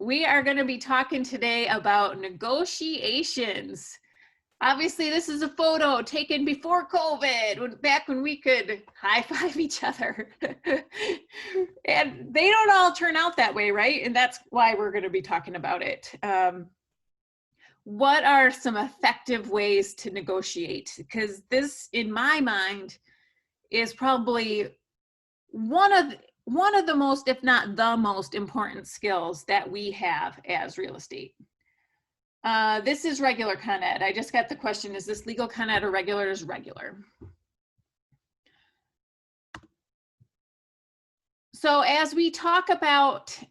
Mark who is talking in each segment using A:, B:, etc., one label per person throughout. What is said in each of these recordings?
A: we are going to be talking today about negotiations. Obviously, this is a photo taken before COVID, back when we could high-five each other. And they don't all turn out that way, right? And that's why we're going to be talking about it. What are some effective ways to negotiate? Because this, in my mind, is probably one of the most, if not the most important skills that we have as real estate. This is regular Con Ed. I just got the question, is this legal Con Ed or regular? Is regular. So as we talk about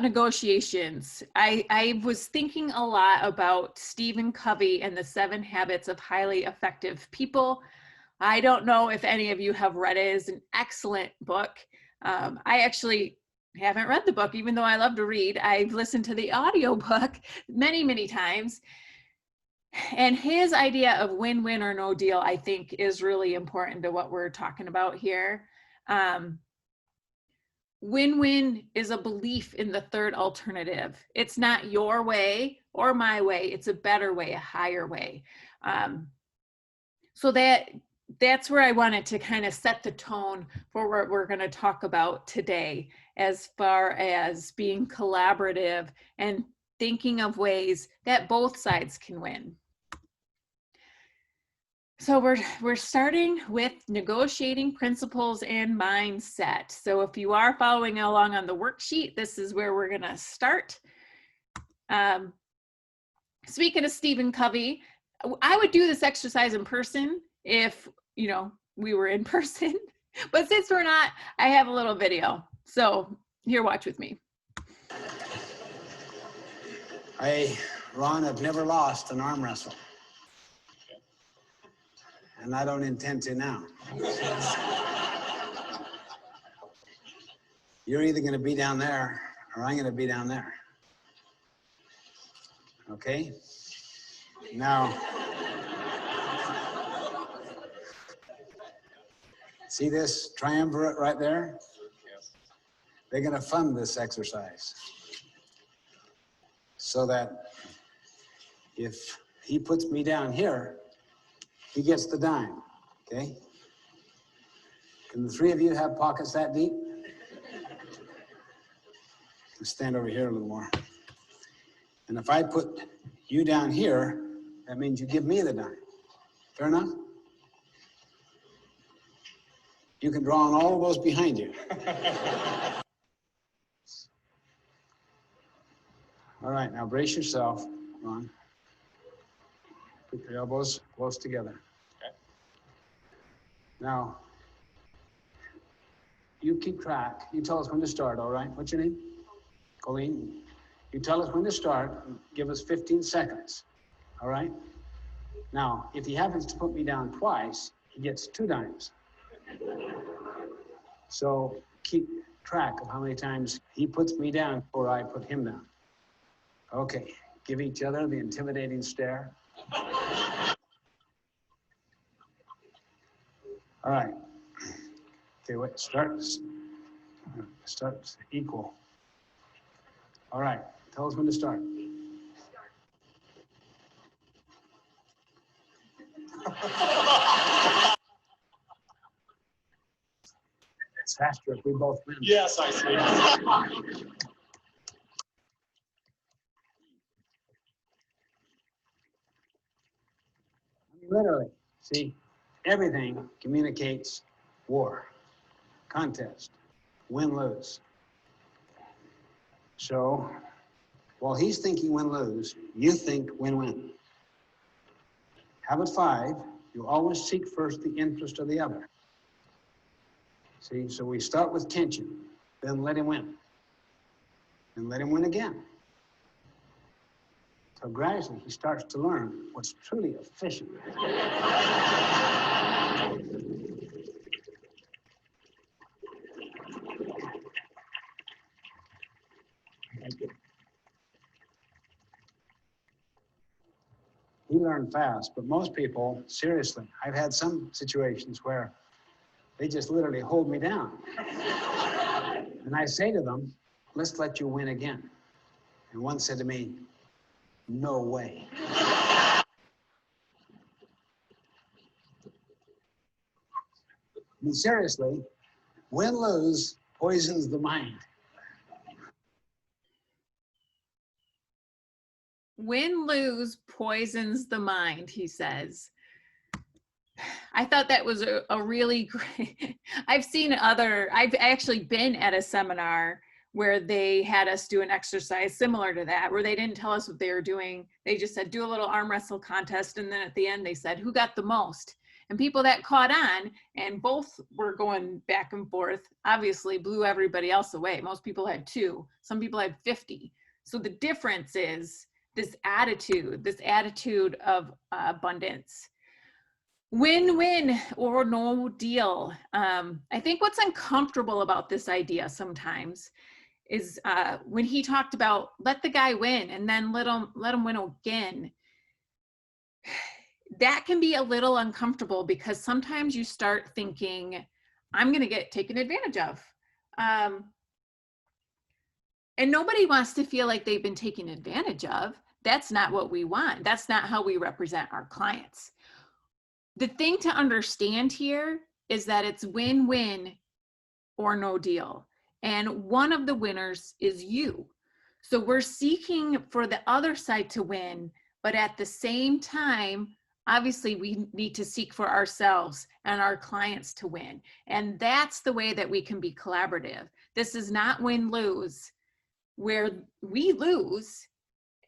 A: negotiations, I was thinking a lot about Stephen Covey and the 7 Habits of Highly Effective People. I don't know if any of you have read it. It's an excellent book. I actually haven't read the book, even though I love to read. I've listened to the audiobook many, many times. And his idea of win-win or no deal, I think, is really important to what we're talking about here. Win-win is a belief in the third alternative. It's not your way or my way. It's a better way, a higher way. So that's where I wanted to kind of set the tone for what we're going to talk about today, as far as being collaborative and thinking of ways that both sides can win. So we're starting with negotiating principles and mindset. So if you are following along on the worksheet, this is where we're going to start. Speaking of Stephen Covey, I would do this exercise in person if, we were in person, but since we're not, I have a little video. So here, watch with me.
B: Ron, have never lost an arm wrestle. And I don't intend to now. You're either going to be down there or I'm going to be down there. Okay? Now, see this triumvirate right there? They're going to fund this exercise so that if he puts me down here, he gets the dime, okay? Can the 3 of you have pockets that deep? Let's stand over here a little more. And if I put you down here, that means you give me the dime. Fair enough? You can draw on all of those behind you. All right, now brace yourself, Ron. Put your elbows close together. Okay. Now, you keep track. You tell us when to start, all right? What's your name? Colleen. You tell us when to start and give us 15 seconds, all right? Now, if he happens to put me down twice, he gets 2 dimes. So keep track of how many times he puts me down or I put him down. Okay, give each other the intimidating stare. All right. Okay, wait, start equal. All right, tell us when to start. It's faster if we both win.
C: Yes, I see.
B: Literally, see, everything communicates war, contest, win-lose. So, while he's thinking win-lose, you think win-win. Habit 5, you always seek first the interest of the other. See, so we start with tension, then let him win, and let him win again. So gradually, he starts to learn what's truly efficient. He learned fast, but most people, seriously, I've had some situations where they just literally hold me down. And I say to them, let's let you win again. And one said to me, no way. I mean, seriously, win-lose poisons the mind.
A: Win-lose poisons the mind, he says. I thought that was a really great, I've actually been at a seminar where they had us do an exercise similar to that, where they didn't tell us what they were doing. They just said, do a little arm wrestle contest. And then at the end, they said, who got the most? And people that caught on, and both were going back and forth, obviously blew everybody else away. Most people had 2, some people had 50. So the difference is this attitude of abundance. Win-win or no deal. I think what's uncomfortable about this idea sometimes is when he talked about let the guy win and then let him win again. That can be a little uncomfortable because sometimes you start thinking, I'm going to get taken advantage of. And nobody wants to feel like they've been taken advantage of. That's not what we want. That's not how we represent our clients. The thing to understand here is that it's win-win or no deal. And one of the winners is you. So we're seeking for the other side to win, but at the same time, obviously we need to seek for ourselves and our clients to win. And that's the way that we can be collaborative. This is not win-lose, where we lose,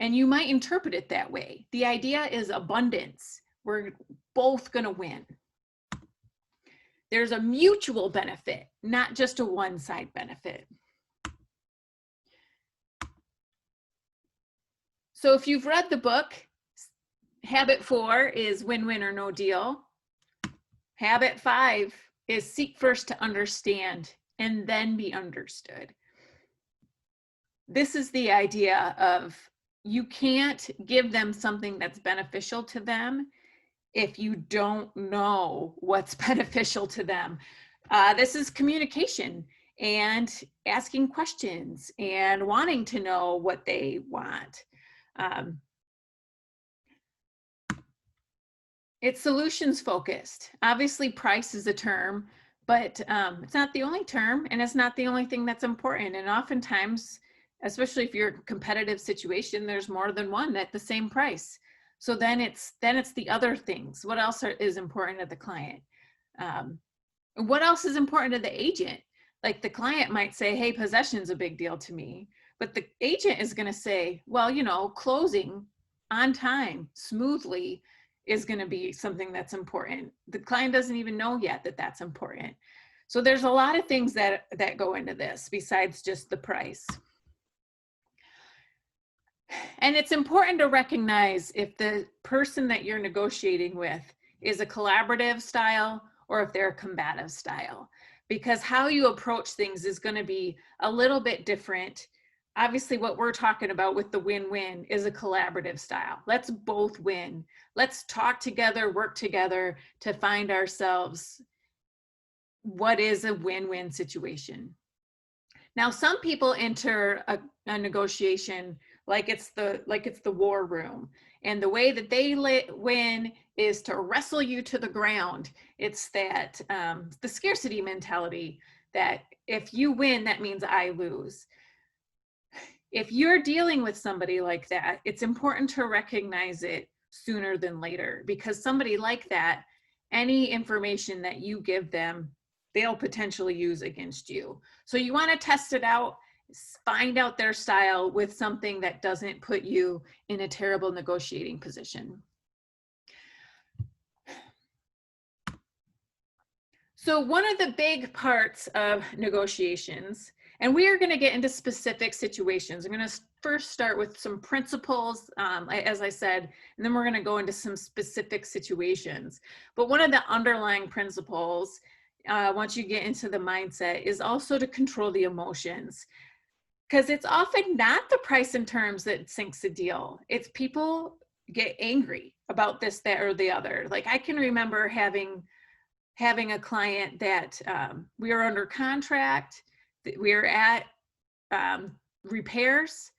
A: and you might interpret it that way. The idea is abundance. We're both going to win. There's a mutual benefit, not just a one-side benefit. So if you've read the book, habit 4 is win-win or no deal. Habit 5 is seek first to understand and then be understood. This is the idea of you can't give them something that's beneficial to them if you don't know what's beneficial to them. This is communication and asking questions and wanting to know what they want. It's solutions focused. Obviously, price is a term, but it's not the only term, and it's not the only thing that's important. And oftentimes, especially if you're in a competitive situation, there's more than one at the same price. So then it's the other things. What else is important to the client? What else is important to the agent? Like the client might say, hey, possession's a big deal to me. But the agent is going to say, well, you know, closing on time, smoothly is going to be something that's important. The client doesn't even know yet that that's important. So there's a lot of things that go into this besides just the price. And it's important to recognize if the person that you're negotiating with is a collaborative style or if they're a combative style, because how you approach things is going to be a little bit different. Obviously, what we're talking about with the win-win is a collaborative style. Let's both win. Let's talk together, work together to find ourselves what is a win-win situation. Now, some people enter a negotiation like it's the war room, and the way that they win is to wrestle you to the ground. It's that the scarcity mentality that if you win, that means I lose. If you're dealing with somebody like that, it's important to recognize it sooner than later, because somebody like that, any information that you give them, they'll potentially use against you. So you want to test it out, find out their style with something that doesn't put you in a terrible negotiating position. So one of the big parts of negotiations, and we are going to get into specific situations. I'm going to first start with some principles, as I said, and then we're going to go into some specific situations. But one of the underlying principles, once you get into the mindset, is also to control the emotions. Because it's often not the price and terms that sinks a deal. It's people get angry about this, that, or the other. Like I can remember having a client that we were under contract. we were at repairs,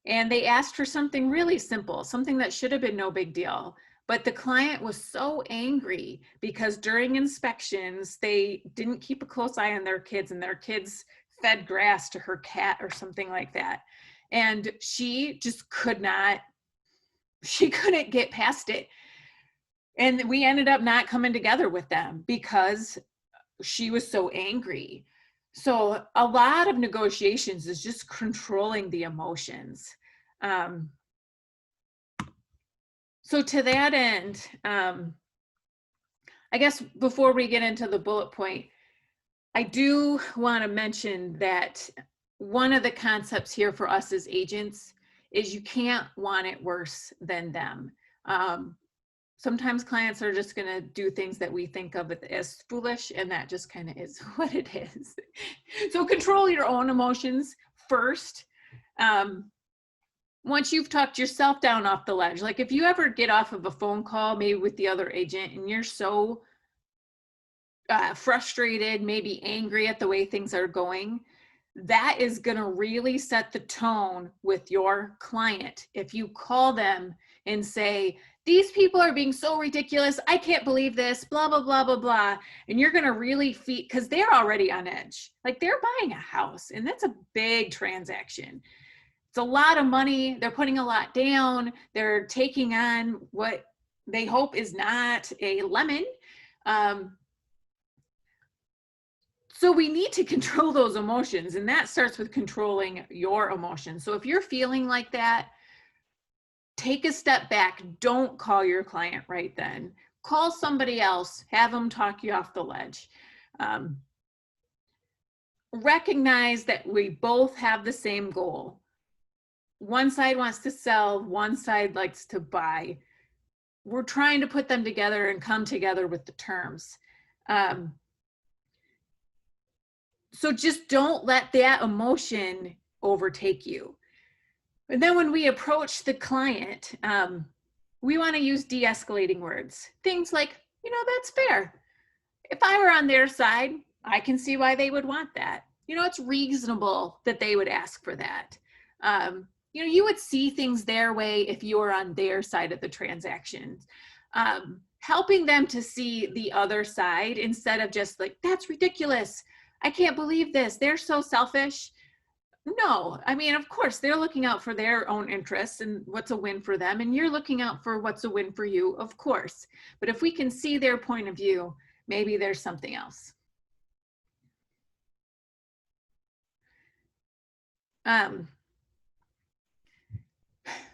A: and they asked for something really simple, something that should have been no big deal. But the client was so angry because during inspections, they didn't keep a close eye on their kids, and their kids fed grass to her cat or something like that. And she just she couldn't get past it. And we ended up not coming together with them because she was so angry. So a lot of negotiations is just controlling the emotions. So to that end, I guess before we get into the bullet point, I do want to mention that one of the concepts here for us as agents is you can't want it worse than them. Sometimes clients are just going to do things that we think of as foolish, and that just kind of is what it is. So control your own emotions first. Once you've talked yourself down off the ledge, like if you ever get off of a phone call, maybe with the other agent, and you're so frustrated, maybe angry at the way things are going, that is going to really set the tone with your client. If you call them and say, these people are being so ridiculous, I can't believe this, blah, blah, blah, blah, blah. And you're going to really feel, because they're already on edge. Like they're buying a house, and that's a big transaction. It's a lot of money. They're putting a lot down. They're taking on what they hope is not a lemon. So we need to control those emotions, and that starts with controlling your emotions. So if you're feeling like that, take a step back. Don't call your client right then. Call somebody else. Have them talk you off the ledge. Recognize that we both have the same goal. One side wants to sell, one side likes to buy. We're trying to put them together and come together with the terms. So just don't let that emotion overtake you. And then when we approach the client, we want to use de-escalating words. Things like, that's fair. If I were on their side, I can see why they would want that. It's reasonable that they would ask for that. You would see things their way if you were on their side of the transaction. Helping them to see the other side instead of just like, that's ridiculous. I can't believe this. They're so selfish. No, of course, they're looking out for their own interests and what's a win for them. And you're looking out for what's a win for you, of course. But if we can see their point of view, maybe there's something else.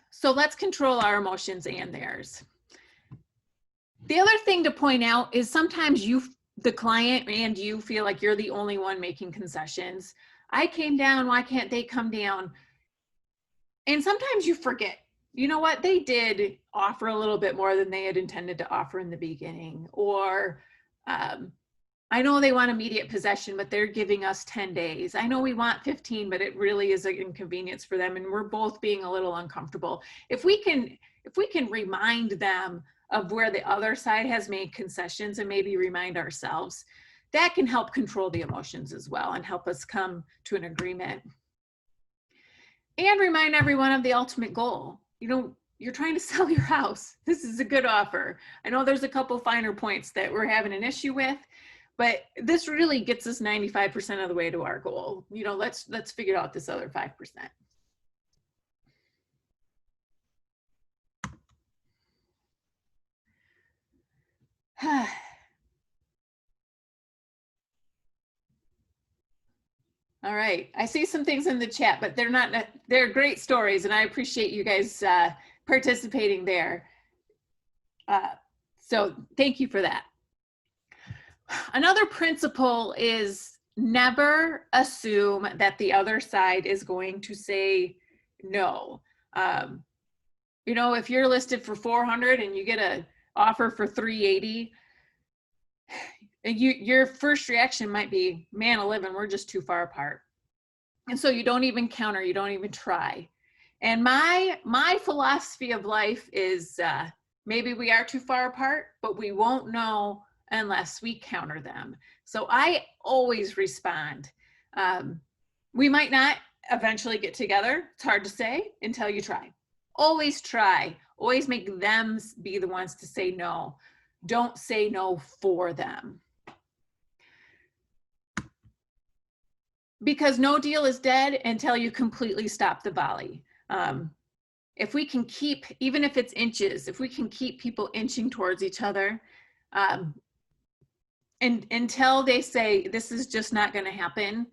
A: So let's control our emotions and theirs. The other thing to point out is sometimes the client and you feel like you're the only one making concessions. I came down, why can't they come down? And sometimes you forget, what, they did offer a little bit more than they had intended to offer in the beginning. Or I know they want immediate possession, but they're giving us 10 days. I know we want 15, but it really is an inconvenience for them. And we're both being a little uncomfortable. If we can remind them of where the other side has made concessions and maybe remind ourselves, that can help control the emotions as well and help us come to an agreement. And remind everyone of the ultimate goal. You're trying to sell your house. This is a good offer. I know there's a couple finer points that we're having an issue with, but this really gets us 95% of the way to our goal. Let's figure out this other 5%. All right, I see some things in the chat, but they're great stories, and I appreciate you guys participating there. So thank you for that. Another principle is never assume that the other side is going to say no. If you're listed for 400 and you get an offer for 380, your first reaction might be, man, living, we're just too far apart. And so you don't even counter, you don't even try. And my philosophy of life is maybe we are too far apart, but we won't know unless we counter them. So I always respond. We might not eventually get together. It's hard to say until you try. Always try. Always make them be the ones to say no. Don't say no for them. Because no deal is dead until you completely stop the volley. If we can keep, even if it's inches, if we can keep people inching towards each other, and until they say, this is just not going to happen,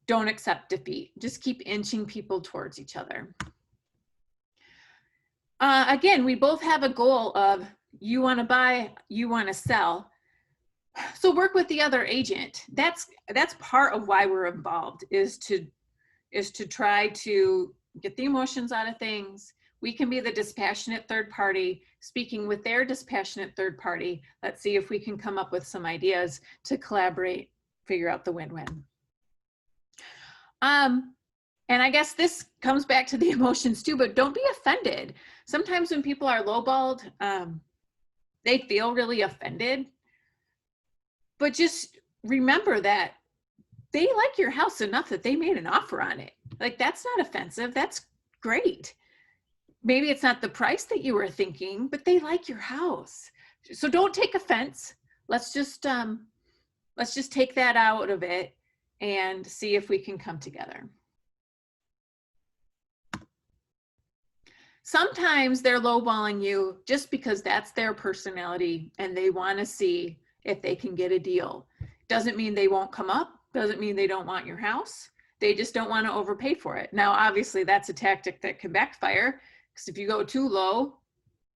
A: don't accept defeat. Just keep inching people towards each other. Again, we both have a goal of you want to buy, you want to sell. So work with the other agent. That's part of why we're involved, is to try to get the emotions out of things. We can be the dispassionate third party speaking with their dispassionate third party. Let's see if we can come up with some ideas to collaborate, figure out the win-win. And I guess this comes back to the emotions too, but don't be offended. Sometimes when people are lowballed, they feel really offended. But just remember that they like your house enough that they made an offer on it. Like, that's not offensive. That's great. Maybe it's not the price that you were thinking, but they like your house. So don't take offense. Let's just take that out of it and see if we can come together. Sometimes they're lowballing you just because that's their personality and they want to see if they can get a deal. Doesn't mean they won't come up. Doesn't mean they don't want your house. They just don't want to overpay for it. Now, obviously, that's a tactic that can backfire, because if you go too low,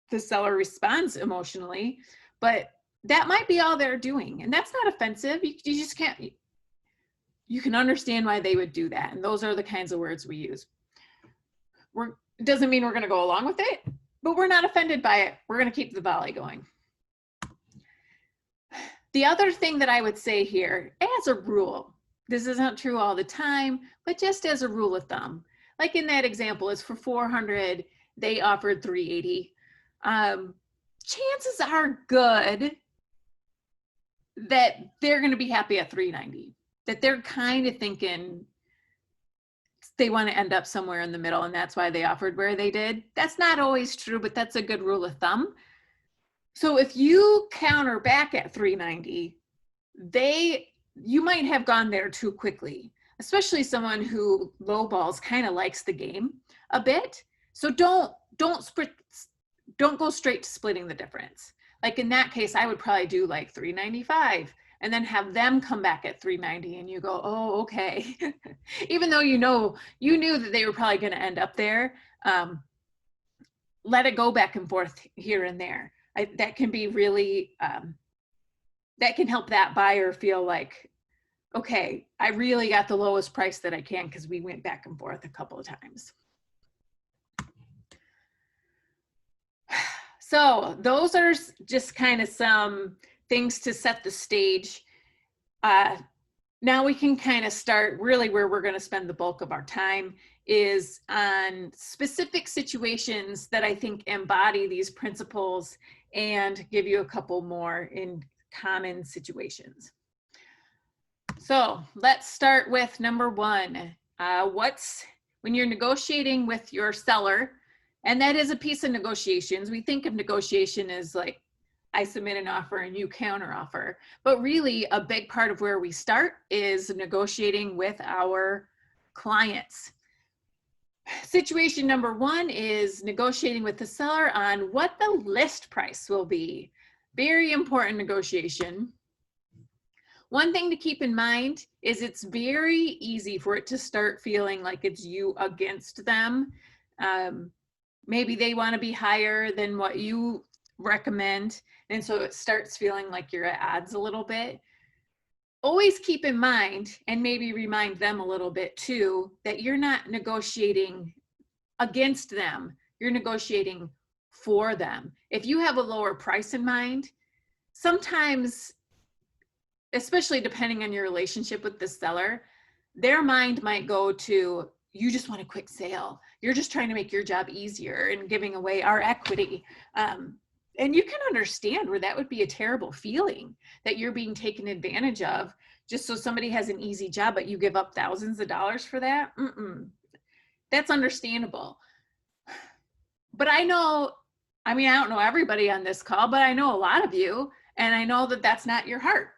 A: the seller responds emotionally. But that might be all they're doing, and that's not offensive. You just can't. You can understand why they would do that, and those are the kinds of words we use. It doesn't mean we're going to go along with it, but we're not offended by it. We're going to keep the volley going. The other thing that I would say here, as a rule, this isn't true all the time, but just as a rule of thumb, like in that example, it's for $400, they offered $380. Chances are good that they're going to be happy at $390, that they're kind of thinking they want to end up somewhere in the middle, and that's why they offered where they did. That's not always true, but that's a good rule of thumb. So if you counter back at $390, you might have gone there too quickly, especially someone who lowballs kind of likes the game a bit. So don't go straight to splitting the difference. Like in that case, I would probably do like $395 and then have them come back at $390 and you go, oh, okay. Even though you knew that they were probably going to end up there, let it go back and forth here and there. That can be really, that can help that buyer feel like, okay, I really got the lowest price that I can because we went back and forth a couple of times. So those are just kind of some things to set the stage. Now we can kind of start really where we're going to spend the bulk of our time is on specific situations that I think embody these principles and give you a couple more in common situations. So let's start with number one. When you're negotiating with your seller, and that is a piece of negotiations. We think of negotiation as like, I submit an offer and you counter offer, but really a big part of where we start is negotiating with our clients. Situation number one is negotiating with the seller on what the list price will be. Very important negotiation. One thing to keep in mind is it's very easy for it to start feeling like it's you against them. Maybe they want to be higher than what you recommend, and so it starts feeling like you're at odds a little bit. Always keep in mind, and maybe remind them a little bit too, that you're not negotiating against them, you're negotiating for them. If you have a lower price in mind, sometimes, especially depending on your relationship with the seller, their mind might go to, you just want a quick sale. You're just trying to make your job easier and giving away our equity. And you can understand where that would be a terrible feeling, that you're being taken advantage of. just so somebody has an easy job, but you give up thousands of dollars for that. That's understandable. But I know, I mean, I don't know everybody on this call, but I know a lot of you, and I know that that's not your heart.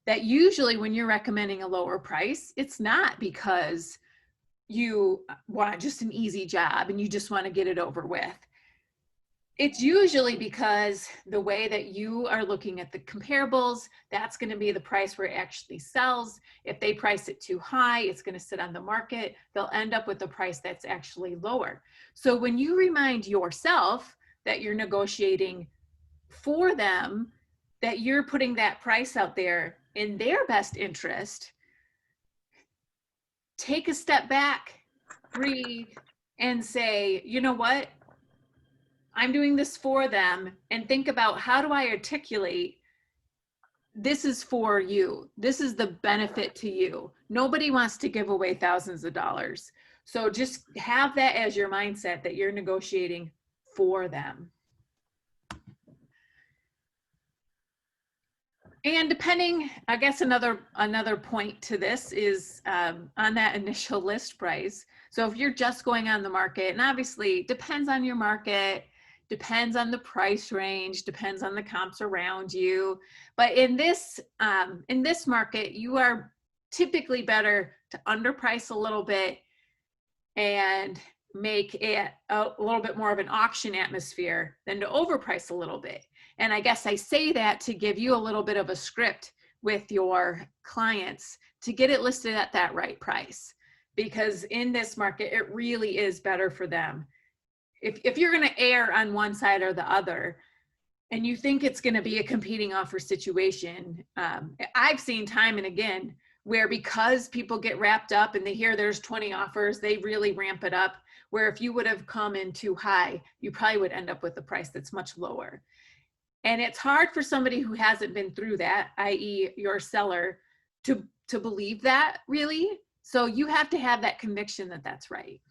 A: That usually when you're recommending a lower price, it's not because you want just an easy job and you just want to get it over with. It's usually because the way that you are looking at the comparables, that's going to be the price where it actually sells. If they price it too high, it's going to sit on the market. They'll end up with a price that's actually lower. So when you remind yourself that you're negotiating for them, that you're putting that price out there in their best interest, take a step back, breathe, and say, you know what? I'm doing this for them, and think about, how do I articulate this is for you? This is the benefit to you. Nobody wants to give away thousands of dollars. So just have that as your mindset, that you're negotiating for them. And depending, I guess another point to this is on that initial list price. So if you're just going on the market, and obviously depends on your market, depends on the price range, depends on the comps around you. But in this market, you are typically better to underprice a little bit and make it a little bit more of an auction atmosphere than to overprice a little bit. And I guess I say that to give you a little bit of a script with your clients to get it listed at that right price. Because in this market, it really is better for them. If you're going to err on one side or the other, and you think it's going to be a competing offer situation, I've seen time and again where, because people get wrapped up and they hear there's 20 offers, they really ramp it up. Where if you would have come in too high, you probably would end up with a price that's much lower. And it's hard for somebody who hasn't been through that, i.e. your seller, to believe that, really. So you have to have that conviction that that's right.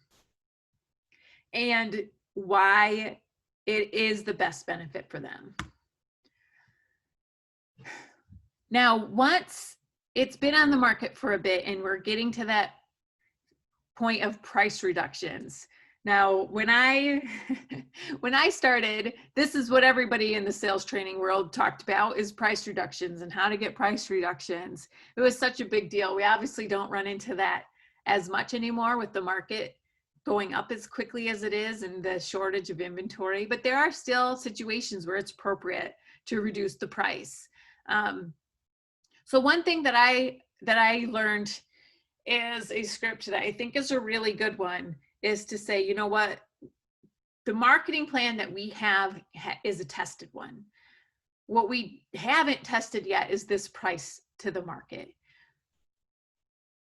A: And why it is the best benefit for them. Now, once it's been on the market for a bit and we're getting to that point of price reductions. Now, when I started, this is what everybody in the sales training world talked about, is price reductions and how to get price reductions. It was such a big deal. We obviously don't run into that as much anymore with the market going up as quickly as it is and the shortage of inventory, but there are still situations where it's appropriate to reduce the price. So one thing that I learned is a script that I think is a really good one, is to say, you know what, the marketing plan that we have is a tested one. What we haven't tested yet is this price to the market.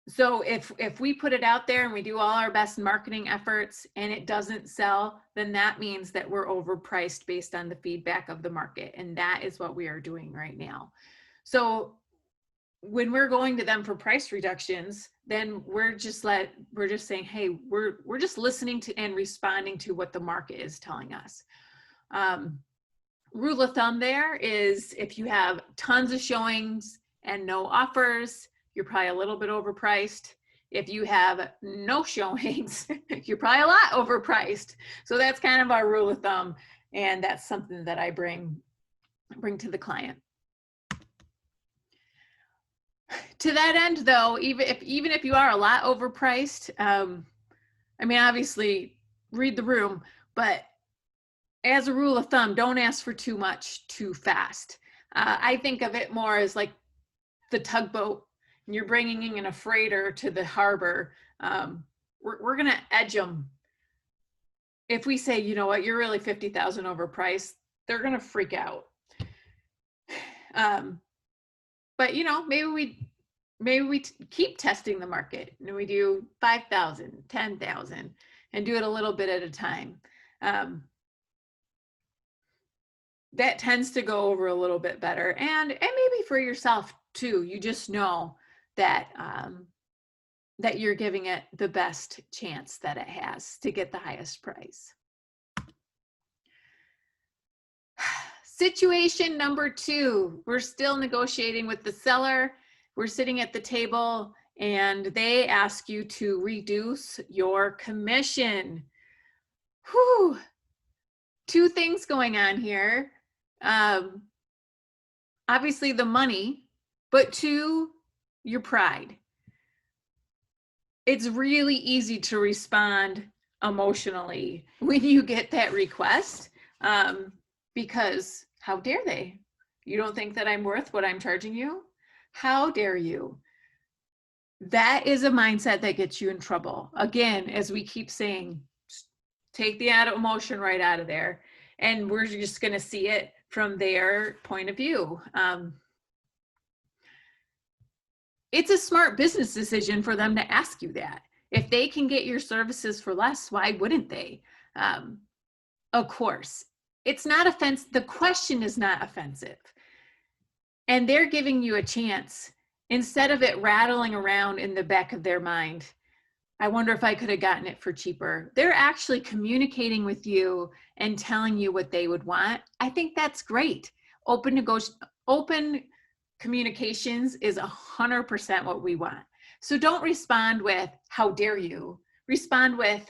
A: So if we put it out there and we do all our best marketing efforts and it doesn't sell, then that means that we're overpriced based on the feedback of the market. And that is what we are doing right now. So when we're going to them for price reductions, then we're just saying, hey, we're just listening to and responding to what the market is telling us. Rule of thumb there is, if you have tons of showings and no offers, you're probably a little bit overpriced. If you have no showings, you're probably a lot overpriced. So that's kind of our rule of thumb. And that's something that I bring to the client. To that end, though, even if you are a lot overpriced, I mean, obviously read the room, but as a rule of thumb, don't ask for too much too fast. I think of it more as like the tugboat, and you're bringing in a freighter to the harbor. We're going to edge them. If we say, you know what, you're really 50,000 overpriced, they're going to freak out. But you know, maybe we keep testing the market, and we do 5,000, 10,000, and do it a little bit at a time. That tends to go over a little bit better, and maybe for yourself too. You just know that that you're giving it the best chance that it has to get the highest price. Situation number 2, we're still negotiating with the seller. we're sitting at the table and they ask you to reduce your commission. Whew. Two things going on here. Obviously the money, but two, your pride. It's really easy to respond emotionally when you get that request, because how dare they? You don't think that I'm worth what I'm charging you? How dare you? That is a mindset that gets you in trouble. Again, as we keep saying, take the emotion right out of there. And we're just going to see it from their point of view. It's a smart business decision for them to ask you that. If they can get your services for less, why wouldn't they? Of course, it's not offensive. The question is not offensive. And they're giving you a chance. Instead of it rattling around in the back of their mind, I wonder if I could have gotten it for cheaper. They're actually communicating with you and telling you what they would want. I think that's great. Open communications is 100% what we want. So don't respond with, how dare you? Respond with,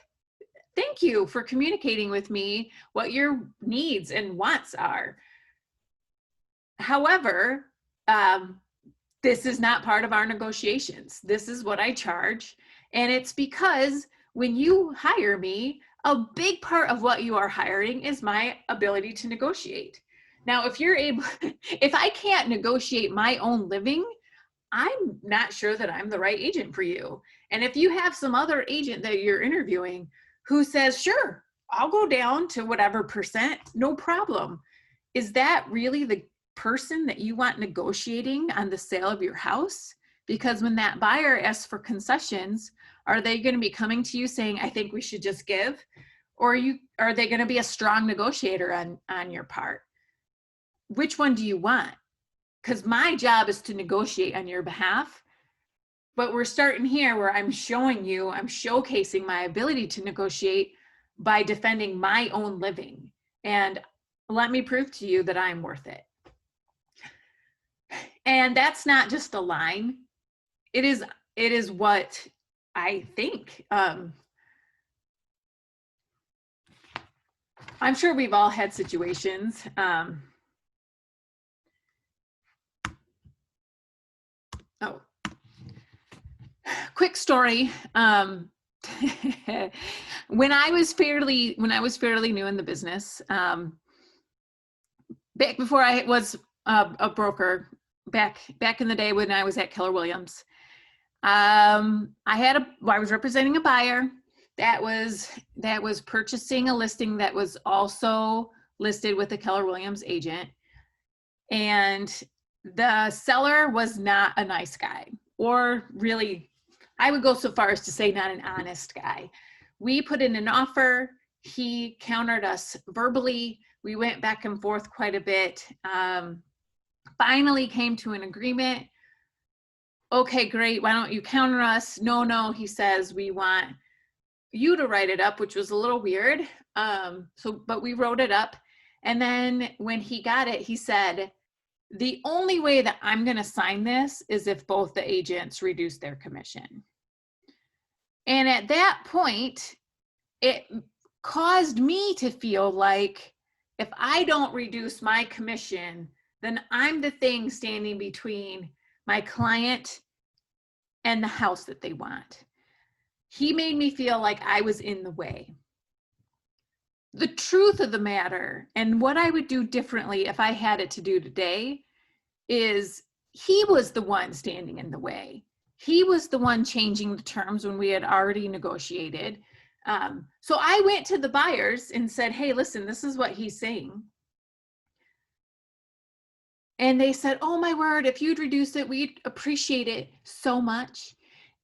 A: thank you for communicating with me what your needs and wants are. However, this is not part of our negotiations. This is what I charge. And it's because when you hire me, a big part of what you are hiring is my ability to negotiate. Now, if I can't negotiate my own living, I'm not sure that I'm the right agent for you. And if you have some other agent that you're interviewing who says, sure, I'll go down to whatever percent, no problem. Is that really the person that you want negotiating on the sale of your house? Because when that buyer asks for concessions, are they going to be coming to you saying, I think we should just give? Or are they going to be a strong negotiator on your part? Which one do you want? Because my job is to negotiate on your behalf. But we're starting here where I'm showcasing my ability to negotiate by defending my own living. And let me prove to you that I'm worth it. And that's not just a line. It is what I think. I'm sure we've all had situations. Quick story. When I was fairly new in the business, back before I was a broker, back in the day when I was at Keller Williams, I was representing a buyer that was purchasing a listing that was also listed with the Keller Williams agent, and the seller was not a nice guy, or really, I would go so far as to say not an honest guy. We put in an offer. He countered us verbally. We went back and forth quite a bit. Finally came to an agreement. Okay, great. Why don't you counter us? No, he says, we want you to write it up, which was a little weird. But we wrote it up. And then when he got it, he said, the only way that I'm going to sign this is if both the agents reduce their commission. And at that point, it caused me to feel like if I don't reduce my commission, then I'm the thing standing between my client and the house that they want. He made me feel like I was in the way. The truth of the matter, and what I would do differently if I had it to do today, is he was the one standing in the way. He was the one changing the terms when we had already negotiated. So I went to the buyers and said, hey, listen, this is what he's saying. And they said, oh my word, if you'd reduce it, we'd appreciate it so much.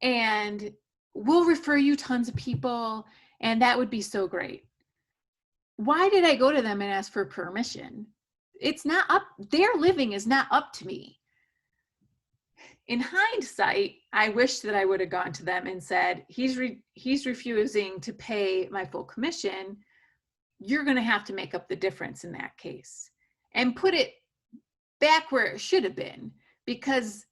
A: And we'll refer you tons of people, and that would be so great. Why did I go to them and ask for permission? It's not up, their living is not up to me. In hindsight, I wish that I would have gone to them and said, he's refusing to pay my full commission. You're going to have to make up the difference in that case and put it back where it should have been, because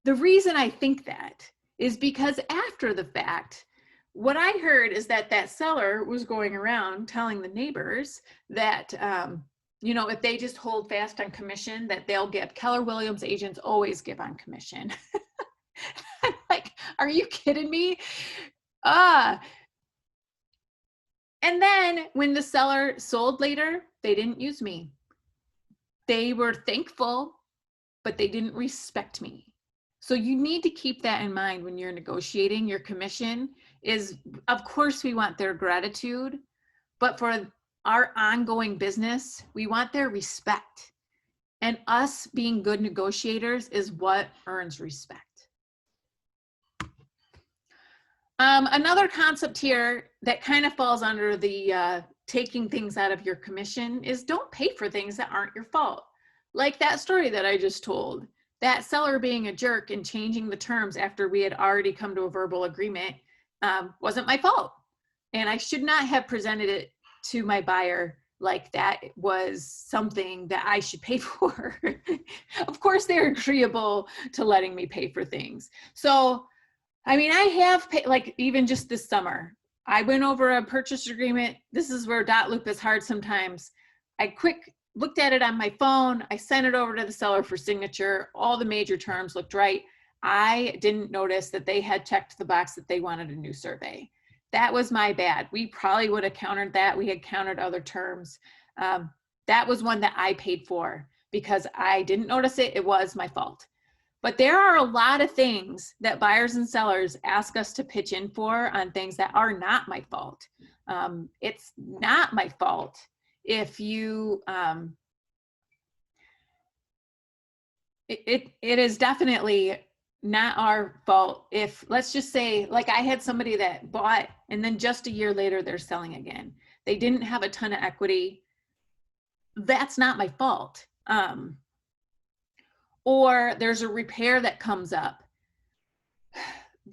A: the reason I think that is because after the fact, what I heard is that that seller was going around telling the neighbors that, if they just hold fast on commission, that they'll give. Keller Williams agents always give on commission. I'm like, are you kidding me? And then when the seller sold later, they didn't use me. They were thankful, but they didn't respect me. So you need to keep that in mind when you're negotiating your commission. Is, of course, we want their gratitude, but for our ongoing business, we want their respect. And us being good negotiators is what earns respect. Another concept here that kind of falls under the taking things out of your commission is don't pay for things that aren't your fault. Like that story that I just told, that seller being a jerk and changing the terms after we had already come to a verbal agreement wasn't my fault. And I should not have presented it to my buyer like that was something that I should pay for. Of course, they're agreeable to letting me pay for things. So, I mean, I have paid, like even just this summer, I went over a purchase agreement. This is where dot loop is hard sometimes. I looked at it on my phone. I sent it over to the seller for signature. All the major terms looked right. I didn't notice that they had checked the box that they wanted a new survey. That was my bad. We probably would have countered that. We had countered other terms. That was one that I paid for because I didn't notice it. It was my fault. But there are a lot of things that buyers and sellers ask us to pitch in for on things that are not my fault. It's not my fault if you, it is definitely not our fault if, let's just say, like I had somebody that bought and then just a year later they're selling again. They didn't have a ton of equity. That's not my fault. Or there's a repair that comes up.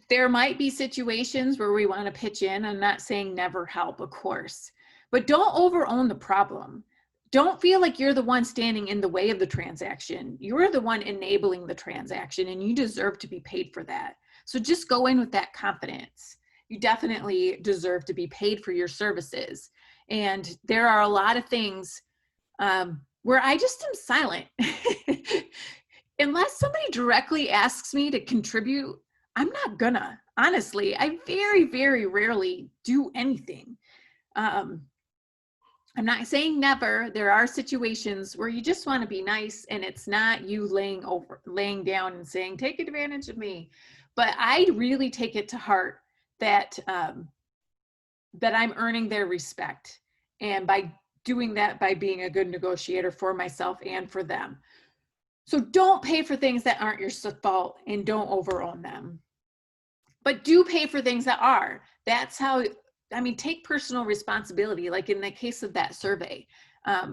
A: There might be situations where we want to pitch in. I'm not saying never help, of course, but don't overown the problem. Don't feel like you're the one standing in the way of the transaction. You're the one enabling the transaction and you deserve to be paid for that. So just go in with that confidence. You definitely deserve to be paid for your services. And there are a lot of things where I just am silent. Unless somebody directly asks me to contribute, I'm not gonna. Honestly, I very, very rarely do anything. I'm not saying never. There are situations where you just want to be nice and it's not you laying down and saying, take advantage of me. But I really take it to heart that, that I'm earning their respect. And by doing that, by being a good negotiator for myself and for them. So don't pay for things that aren't your fault and don't overown them. But do pay for things that are. That's how, I mean, take personal responsibility. Like in the case of that survey, I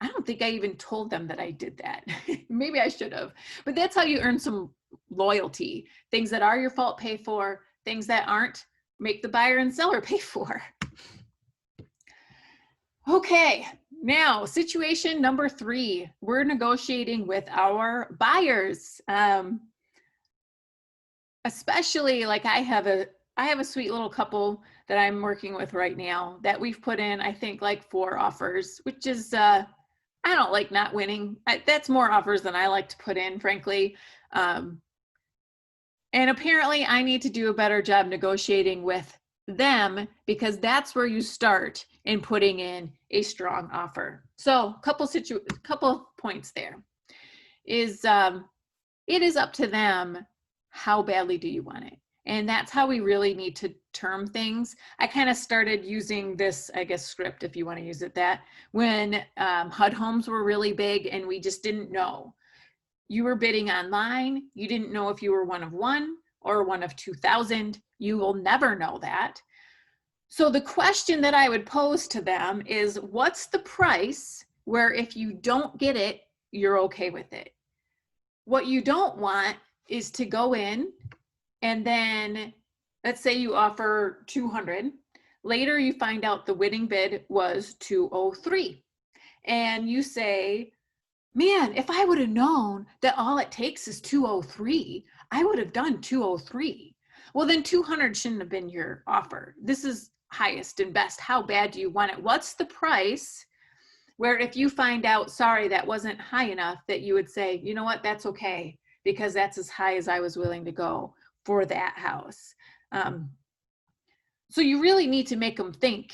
A: don't think I even told them that I did that. Maybe I should have. But that's how you earn some loyalty. Things that are your fault, pay for. Things that aren't, make the buyer and seller pay for. Okay. Now, situation number 3, we're negotiating with our buyers. Especially like I have a sweet little couple that I'm working with right now that we've put in, I think like 4 offers, which is, I don't like not winning. That's more offers than I like to put in, frankly. And apparently I need to do a better job negotiating with them because that's where you start in putting in a strong offer. So couple points there is, it is up to them. How badly do you want it? And that's how we really need to term things. I kind of started using this, I guess, script, if you want to use it, that when HUD homes were really big and we just didn't know. You were bidding online. You didn't know if you were one of 1 or one of 2,000. You will never know that. So the question that I would pose to them is, what's the price where if you don't get it, you're okay with it? What you don't want is to go in and then let's say you offer 200. Later you find out the winning bid was 203. And you say, man, if I would have known that all it takes is 203, I would have done 203. Well, then 200 shouldn't have been your offer. This is highest and best. How bad do you want it? What's the price where if you find out, sorry, that wasn't high enough, that you would say, you know what, that's okay, because that's as high as I was willing to go for that house. So you really need to make them think,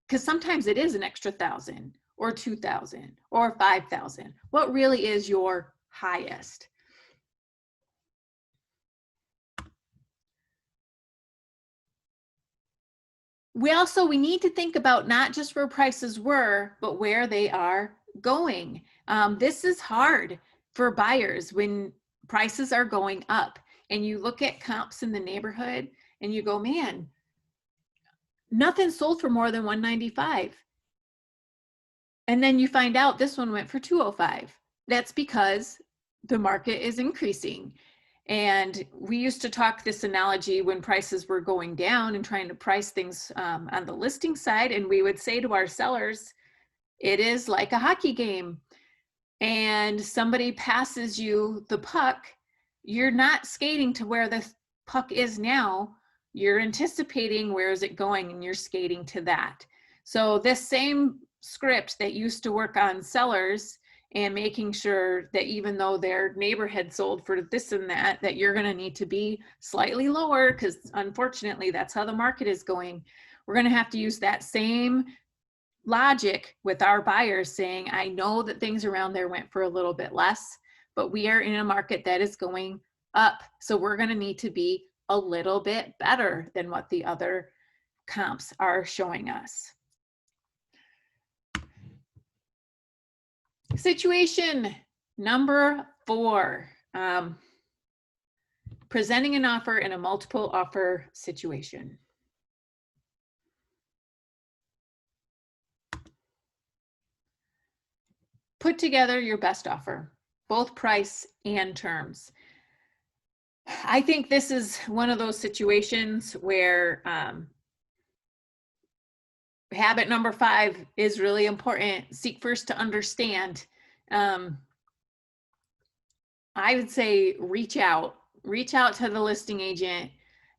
A: because sometimes it is an extra 1,000 or 2,000 or 5,000. What really is your highest? We need to think about not just where prices were, but where they are going. This is hard for buyers when prices are going up and you look at comps in the neighborhood and you go, man, nothing sold for more than 195. And then you find out this one went for 205. That's because the market is increasing. And we used to talk this analogy when prices were going down and trying to price things on the listing side. And we would say to our sellers, it is like a hockey game. And somebody passes you the puck, you're not skating to where the puck is now. You're anticipating where is it going and you're skating to that. So this same script that used to work on sellers and making sure that even though their neighbor had sold for this and that, that you're going to need to be slightly lower, because unfortunately that's how the market is going. We're going to have to use that same logic with our buyers, saying, I know that things around there went for a little bit less, but we are in a market that is going up. So we're going to need to be a little bit better than what the other comps are showing us. Situation number 4, presenting an offer in a multiple offer situation. Put together your best offer, both price and terms. I think this is one of those situations where habit number 5 is really important. Seek first to understand. I would say reach out to the listing agent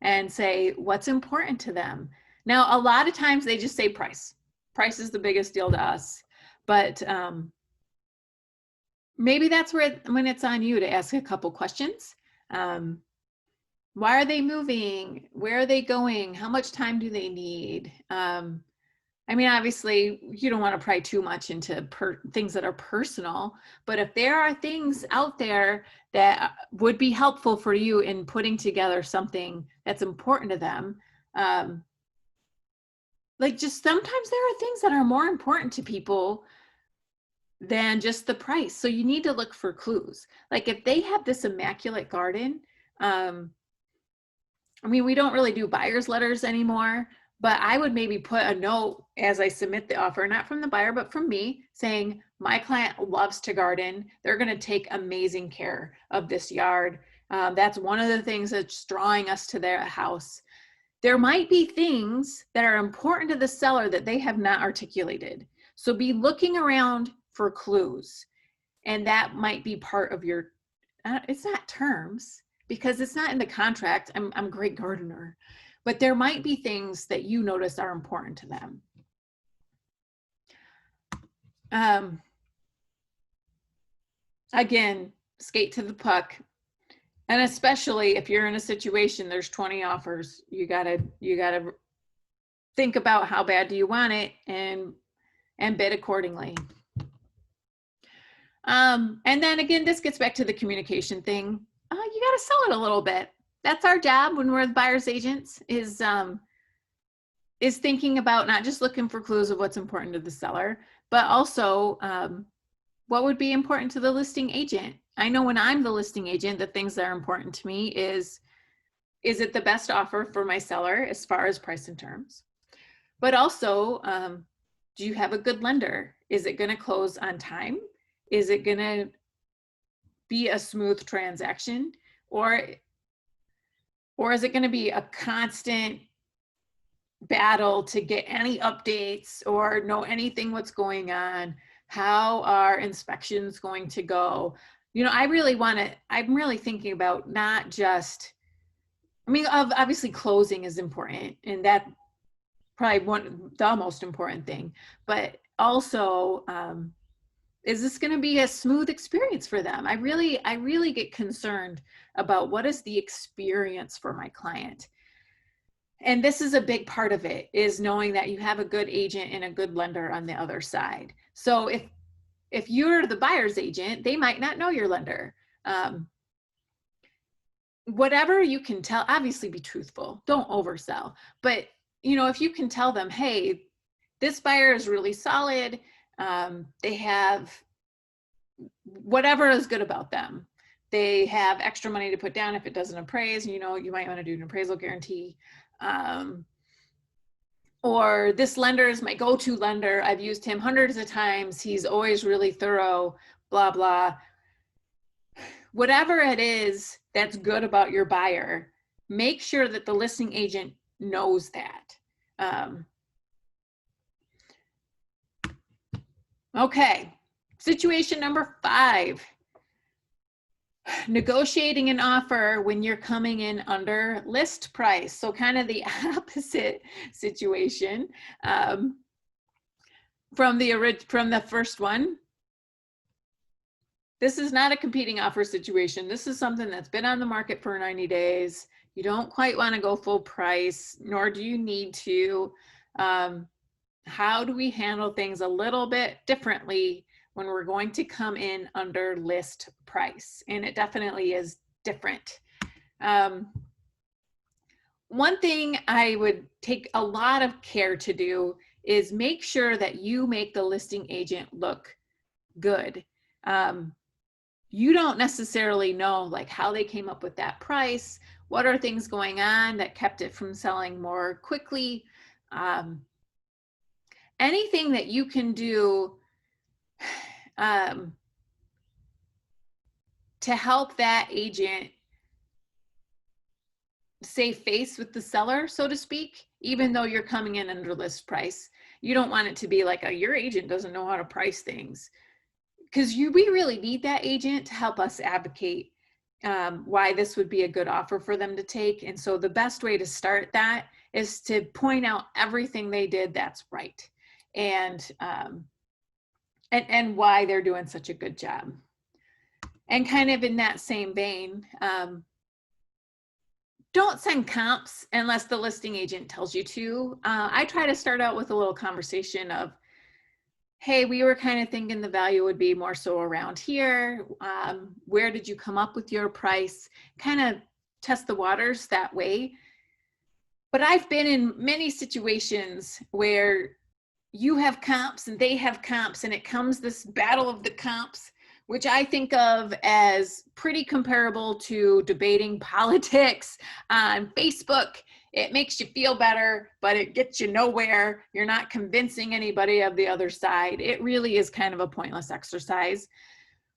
A: and say what's important to them. Now, a lot of times they just say price. Price is the biggest deal to us, but maybe that's when it's on you to ask a couple questions. Why are they moving? Where are they going? How much time do they need? I mean, obviously, you don't want to pry too much into things that are personal, but if there are things out there that would be helpful for you in putting together something that's important to them, like just sometimes there are things that are more important to people than just the price. So you need to look for clues. Like if they have this immaculate garden, I mean, we don't really do buyer's letters anymore, but I would maybe put a note as I submit the offer, not from the buyer, but from me, saying, my client loves to garden. They're going to take amazing care of this yard. That's one of the things that's drawing us to their house. There might be things that are important to the seller that they have not articulated. So be looking around for clues. And that might be part of your, it's not terms, because it's not in the contract. I'm a great gardener. But there might be things that you notice are important to them. Again, skate to the puck. And especially if you're in a situation, there's 20 offers, you gotta think about how bad do you want it and bid accordingly. And then again, this gets back to the communication thing. You gotta sell it a little bit. That's our job when we're the buyer's agents, is thinking about not just looking for clues of what's important to the seller, but also what would be important to the listing agent. I know when I'm the listing agent, the things that are important to me is it the best offer for my seller as far as price and terms? But also, do you have a good lender? Is it gonna close on time? Is it gonna be a smooth transaction? Or is it going to be a constant battle to get any updates or know anything what's going on? How are inspections going to go? You know, I'm really thinking about not just, I mean, obviously closing is important, and that probably the most important thing, but also, is this going to be a smooth experience for them? I really get concerned about what is the experience for my client. And this is a big part of it, is knowing that you have a good agent and a good lender on the other side. So if you're the buyer's agent, they might not know your lender. Whatever you can tell, obviously be truthful, don't oversell. But you know, if you can tell them, hey, this buyer is really solid, they have whatever is good about them. They have extra money to put down if it doesn't appraise. You know, you might want to do an appraisal guarantee. Or this lender is my go-to lender. I've used him hundreds of times. He's always really thorough, blah, blah. Whatever it is that's good about your buyer, make sure that the listing agent knows that. Okay, situation number 5. Negotiating an offer when you're coming in under list price. So kind of the opposite situation from the first one. This is not a competing offer situation. This is something that's been on the market for 90 days. You don't quite want to go full price, nor do you need to. How do we handle things a little bit differently when we're going to come in under list price? And it definitely is different. One thing I would take a lot of care to do is make sure that you make the listing agent look good. You don't necessarily know like how they came up with that price, what are things going on that kept it from selling more quickly. Anything that you can do to help that agent save face with the seller, so to speak, even though you're coming in under list price. You don't want it to be like your agent doesn't know how to price things, because we really need that agent to help us advocate why this would be a good offer for them to take. And so the best way to start that is to point out everything they did that's right, and why they're doing such a good job. And kind of in that same vein, don't send comps unless the listing agent tells you to. I try to start out with a little conversation of, hey, we were kind of thinking the value would be more so around here. Where did you come up with your price? Kind of test the waters that way. But I've been in many situations where you have comps and they have comps, and it comes this battle of the comps, which I think of as pretty comparable to debating politics on Facebook. It makes you feel better, but it gets you nowhere. You're not convincing anybody of the other side. It really is kind of a pointless exercise.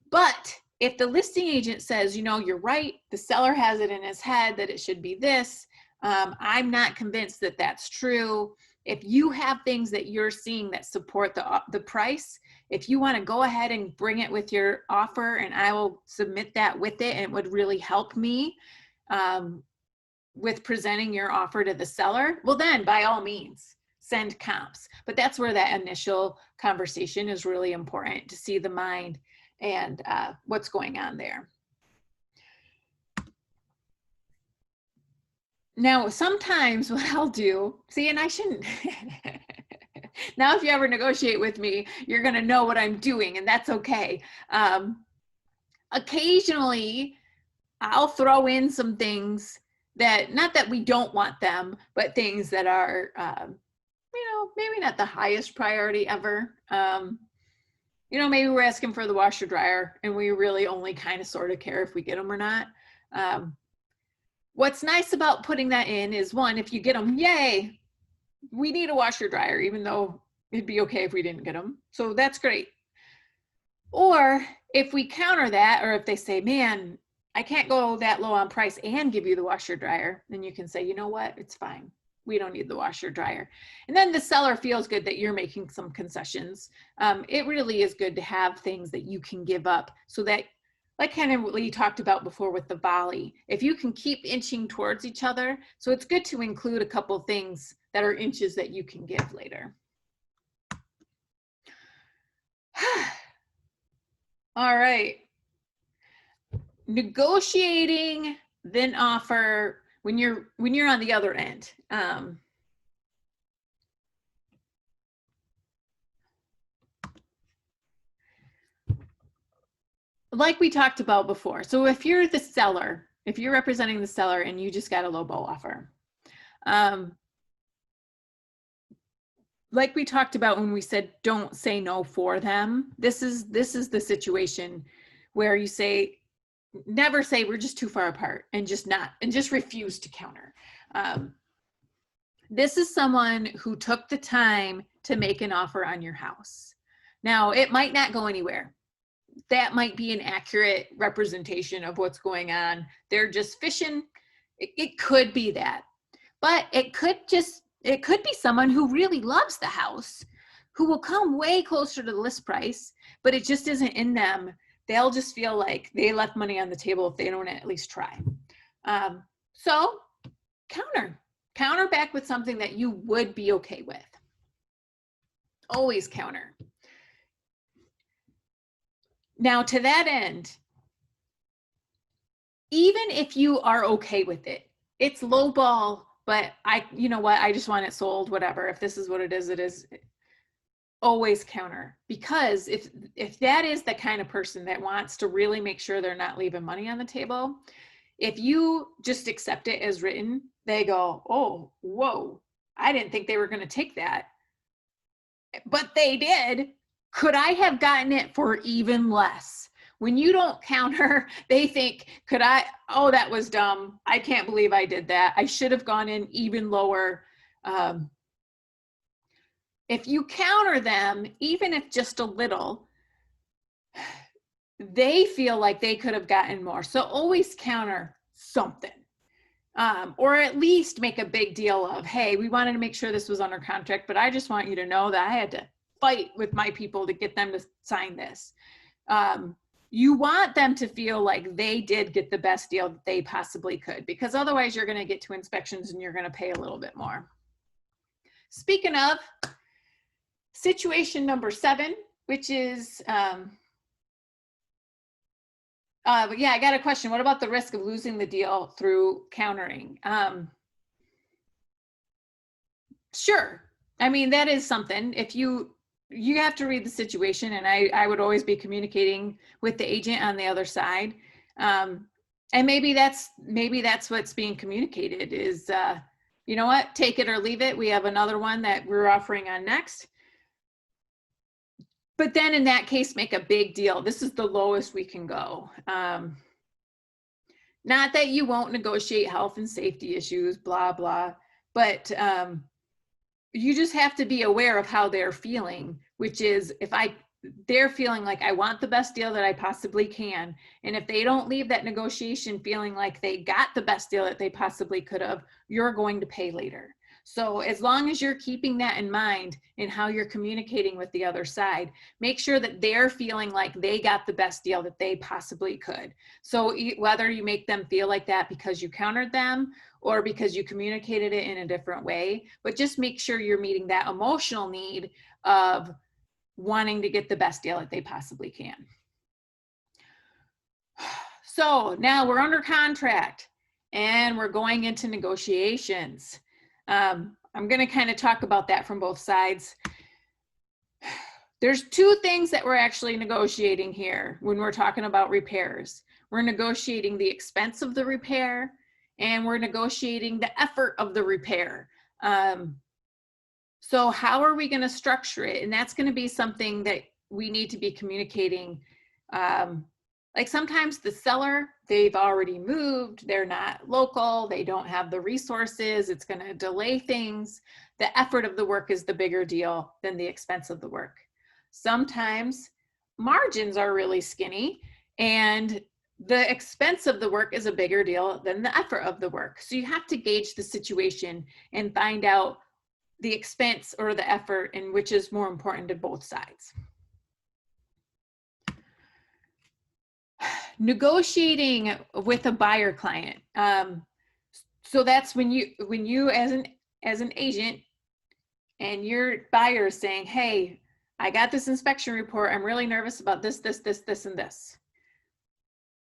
A: But if the listing agent says, you know, you're right, the seller has it in his head that it should be this, I'm not convinced that that's true. If you have things that you're seeing that support the price, if you want to go ahead and bring it with your offer, and I will submit that with it, and it would really help me with presenting your offer to the seller, well then by all means send comps. But that's where that initial conversation is really important, to see the mind and what's going on there. Now, sometimes what I'll do, see, and I shouldn't, now if you ever negotiate with me, you're gonna know what I'm doing, and that's okay. Occasionally, I'll throw in some things that, not that we don't want them, but things that are, you know, maybe not the highest priority ever. You know, maybe we're asking for the washer dryer, and we really only kind of sort of care if we get them or not. What's nice about putting that in is, one, if you get them, yay, we need a washer dryer, even though it'd be okay if we didn't get them. So that's great. Or if we counter that, or if they say, man, I can't go that low on price and give you the washer dryer, then you can say, you know what, it's fine. we don't need the washer dryer. And then the seller feels good that you're making some concessions. It really is good to have things that you can give up so that, like kind of what you talked about before with the volley, if you can keep inching towards each other, so it's good to include a couple things that are inches that you can give later. All right. Negotiating, then offer when you're on the other end. Like we talked about before. So if you're the seller, if you're representing the seller and you just got a lowball offer, like we talked about when we said don't say no for them, this is the situation where you say, never say we're just too far apart and just refuse to counter. This is someone who took the time to make an offer on your house. Now, it might not go anywhere. That might be an accurate representation of what's going on. They're just fishing. It could be that, but it could be someone who really loves the house, who will come way closer to the list price, but it just isn't in them. They'll just feel like they left money on the table if they don't at least try. So counter back with something that you would be okay with. Always counter. Now, to that end, even if you are okay with it, it's low ball, but you know what, I just want it sold, whatever. If this is what it is. Always counter, because if that is the kind of person that wants to really make sure they're not leaving money on the table, if you just accept it as written, they go, oh, whoa, I didn't think they were going to take that, but they did. Could I have gotten it for even less? When you don't counter, they think, oh, that was dumb. I can't believe I did that. I should have gone in even lower. If you counter them, even if just a little, they feel like they could have gotten more. So always counter something, or at least make a big deal of, hey, we wanted to make sure this was under contract, but I just want you to know that I had to fight with my people to get them to sign this. You want them to feel like they did get the best deal that they possibly could, because otherwise you're going to get to inspections and you're going to pay a little bit more. Speaking of, situation number 7, which is, yeah, I got a question. What about the risk of losing the deal through countering? Sure. I mean, that is something. If you have to read the situation, and I would always be communicating with the agent on the other side. And maybe that's what's being communicated is, you know what, take it or leave it. We have another one that we're offering on next. But then in that case, make a big deal. This is the lowest we can go. Not that you won't negotiate health and safety issues, blah, blah, but you just have to be aware of how they're feeling, which is they're feeling like I want the best deal that I possibly can. And if they don't leave that negotiation feeling like they got the best deal that they possibly could have, you're going to pay later. So as long as you're keeping that in mind in how you're communicating with the other side, make sure that they're feeling like they got the best deal that they possibly could. So whether you make them feel like that because you countered them or because you communicated it in a different way, but just make sure you're meeting that emotional need of wanting to get the best deal that they possibly can. So now we're under contract and we're going into negotiations. I'm going to kind of talk about that from both sides. There's 2 things that we're actually negotiating here when we're talking about repairs. We're negotiating the expense of the repair and we're negotiating the effort of the repair. So how are we going to structure it? And that's going to be something that we need to be communicating. Like sometimes the seller, they've already moved, they're not local, they don't have the resources, it's going to delay things. The effort of the work is the bigger deal than the expense of the work. Sometimes margins are really skinny and the expense of the work is a bigger deal than the effort of the work. So you have to gauge the situation and find out the expense or the effort and which is more important to both sides. Negotiating with a buyer client. So that's when you as an agent and your buyer is saying, hey, I got this inspection report. I'm really nervous about this, this, this, this, and this.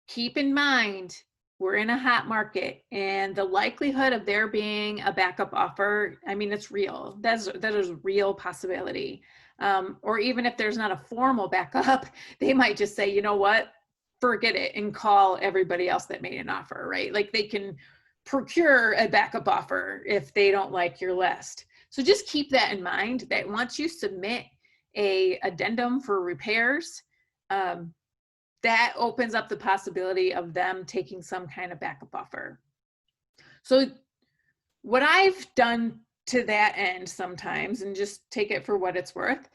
A: Keep in mind, we're in a hot market and the likelihood of there being a backup offer, I mean, it's real. That is a real possibility. Or even if there's not a formal backup, they might just say, you know what, forget it and call everybody else that made an offer, right? Like they can procure a backup offer if they don't like your list. So just keep that in mind that once you submit a addendum for repairs, that opens up the possibility of them taking some kind of backup offer. So what I've done to that end sometimes, and just take it for what it's worth,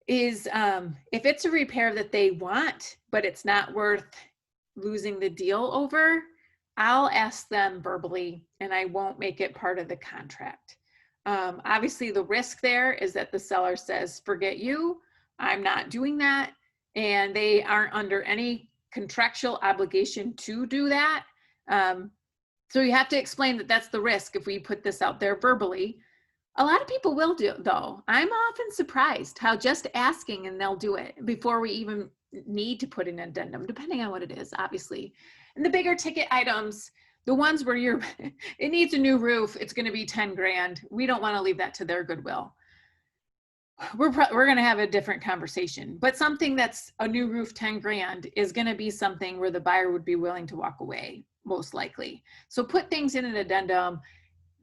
A: is if it's a repair that they want, but it's not worth losing the deal over, I'll ask them verbally and I won't make it part of the contract. Obviously the risk there is that the seller says, forget you, I'm not doing that. And they aren't under any contractual obligation to do that. So you have to explain that that's the risk if we put this out there verbally. A lot of people will do, though. I'm often surprised how just asking and they'll do it before we even need to put an addendum, depending on what it is, obviously. And the bigger ticket items, the ones where it needs a new roof, it's going to be 10 grand. We don't want to leave that to their goodwill. We're going to have a different conversation, but something that's a new roof, 10 grand is going to be something where the buyer would be willing to walk away, most likely. So put things in an addendum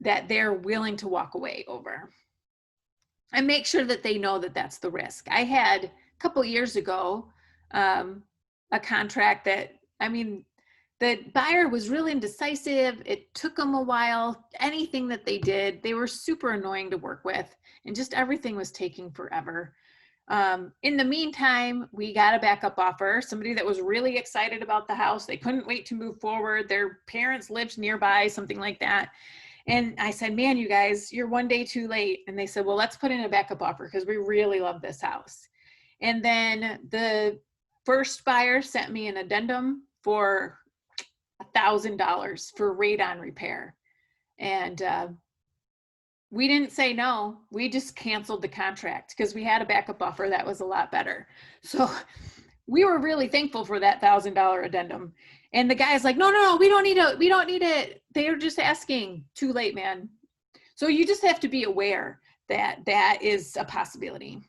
A: that they're willing to walk away over and make sure that they know that that's the risk. I had a couple years ago, a contract that, I mean, the buyer was really indecisive. It took them a while. Anything that they did, they were super annoying to work with, and just everything was taking forever. In the meantime, we got a backup offer, somebody that was really excited about the house. They couldn't wait to move forward. Their parents lived nearby, something like that. And I said, man, you guys, you're one day too late. And they said, well, let's put in a backup offer because we really love this house. And then the first buyer sent me an addendum for $1,000 for radon repair. And we didn't say no, we just canceled the contract because we had a backup offer that was a lot better. So we were really thankful for that $1,000 addendum. And the guy's like, no, we don't need it. They're just asking. Too late, man. So you just have to be aware that that is a possibility.